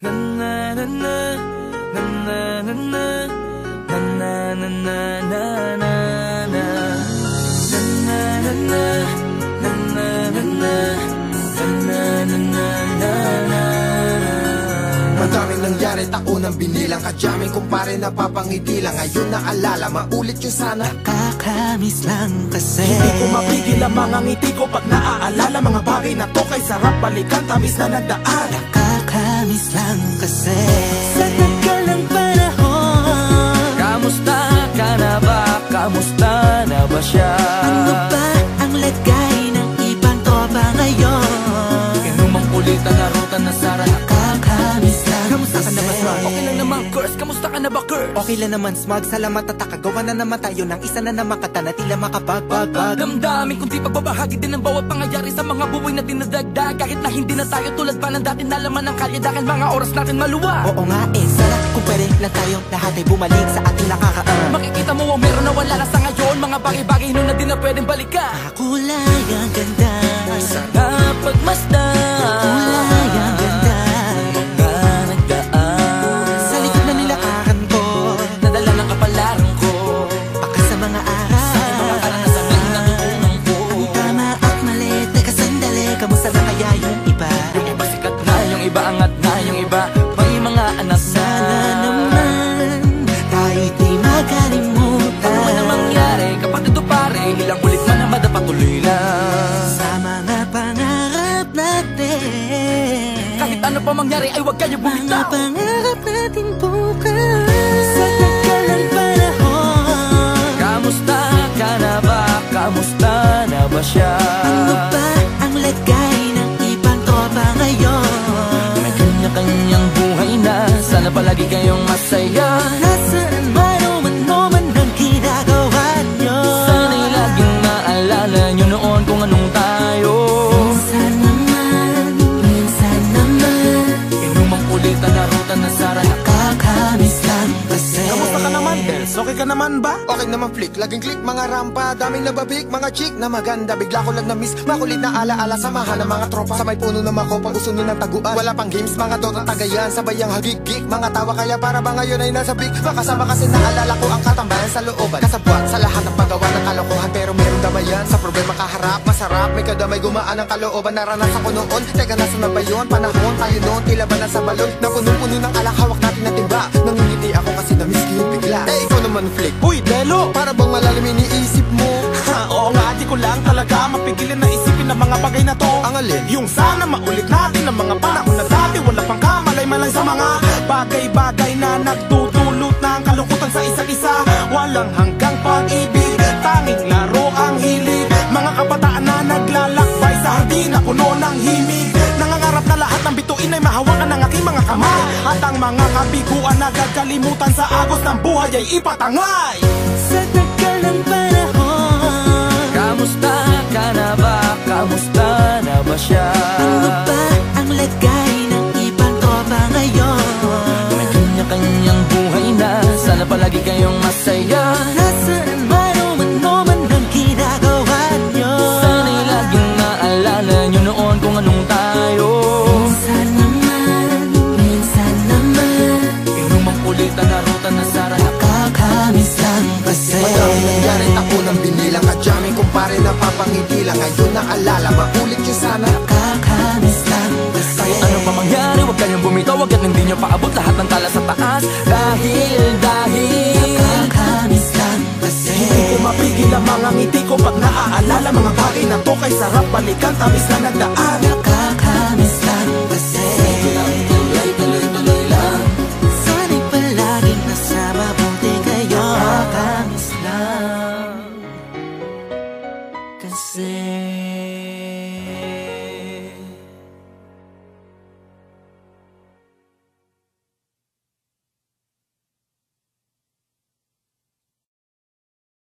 Na na na na na na na na na na na na na na na Madaming nangyari, taunang binilang. Kadyaming kumpare napapangiti lang. Ngayon naalala, maulit yung sana. Nakakamiss lang kasi hindi ko mapigil ang mga ngiti ko pag naaalala. Mga bagay na to kay sarap balikan, tamis na nagdaan. Nakakamiss lang kasi sa tagal ng panahon. Kamusta ka na ba? Kamusta na ba siya? Ano ba ang lagay ng ibang tropa ngayon? Inumang kulitan na ruta na sara. Nakakamiss lang Kamusta ka na ba, Smug? kasi. Okay lang naman, Curse. Kamusta ka na ba, Curse? Okay lang naman, Smug. Salamat at nakagawa na naman tayo ng isa na naman kata na tila makabagbag. Damdamin kundi pagbabahagi din ng bawat pangyayari sa mga buhay na dinadagdag. Kahit na hindi na tayo tulad pa ng dati, nalaman ng kalye dahil mga oras natin maluwa. Oo nga sana kung pwede lang tayo lahat ay bumalik sa ating nakakaan. Makikita mo ang meron na wala na sa ngayon. Mga bagay-bagay nun na di na pwedeng balikan. Kulay ang ganda, Sarap pagmasdan. kulay ang ganda. Mga nagdaan Sa likod na nilakaran ko, nadala ng kapalaran ko. baka sa mga aral, Mga karanasan na natutunan ko. ang tama at mali. Teka sandali, kamusta na kaya yung iba? Yung iba sikat na, yung iba angat na, yung iba may mga anak na. Sana naman tayo'y di makalimutan. Ano man ang mangyari, kapatid o pare, ilang ulit man na madapatuloy lang. Sa mga pangarap natin, Kahit ano pa mangyari ay huwag kayo mga bumitaw. pangarap natin bukas. Sa tagal ng panahon, Kamusta ka na ba? Kamusta na ba siya? ano ba ang lagay ng ibang tropa ngayon? May kanya-kanyang buhay na, sana palagi kayong masaya. Nasaan man o ano man ang ginagawa nyo, Sana'y laging maalala nyo noon kung anong tayo. minsan naman Inumang kulitan na ruta na sara. nakakamiss lang kasi. Kamusta ka naman, Dels? Okay ka naman ba? Okay naman flick, laging click, mga rampa. Daming nababik, mga chick na maganda. Bigla ko lang na-miss, makulit na alaala. Samahan ng mga tropa sa may puno na makopa. Gusto nun ng taguan, wala pang games, mga dotang tagayan. Sabayang hagigik, mga tawa kaya para ba ngayon ay nasa big. Makasama kasi naalala ko ang katambayan sa looban. Kasabwat sa lahat ng paggawa ng kalokohan, pero merong damayan. Sa problema kaharap, masarap, may kadamay gumaan ang kalooban. Naranasan ko noon, teka nasa na ba yun? Panahon tayo noon, tila ba nasa balon? Na punong-puno ng alak, hawak natin ng timba. Nangingiti ako kasi na-miss ko yung bigla. Eh, ikaw naman flick, Uy, Delo! para bang malalim iniisip mo? Ha, oo nga, di ko lang talaga mapigilin na isipin ang mga bagay na to. Ang alin? Yung sana maulit natin ang mga panahon na dati. Wala pang kamalay-malay sa mga bagay-bagay na nagtutulot ng kalungkutan sa isa't isa. Walang hanggang pag-ibig, tanging laro ang hilig. Mga kabataan na naglalakbay sa hardin na puno ng himig. Nangangarap na lahat ng bituin ay mahawakan ng aking mga kamay. At ang mga kabiguan na gagalimutan sa agos ng buhay ay ipatangay. Sa tagal ng panahon, Kamusta ka na ba? Kamusta na ba siya? ano ba ang lagay ng ibang tropa ngayon? May kanya-kanyang buhay na, sana palagi kayong masaya. Nasaan man o ano man ang ginagawa nyo, Sana'y laging maalala nyo noon kung anong tayo. minsan naman Inumang kulitan na ruta na sara. nakakamiss lang kasi. Madaming nangyari, taunang binilang. Kadyaming kumpare napapangiti lang. Ngayon naalala, maulit yung sana. Nakakamiss lang kasi. Kahit ano pa mangyari, huwag kayong bumitaw. Huwag yan, hindi nyo paabot lahat ng tala sa taas. Dahil Nakakamiss lang kasi. Hindi ko mapigil ang mga ngiti ko pag naaalala. Mga bagay na to kay sarap balikan, tamis na nagdaan. Nakakamiss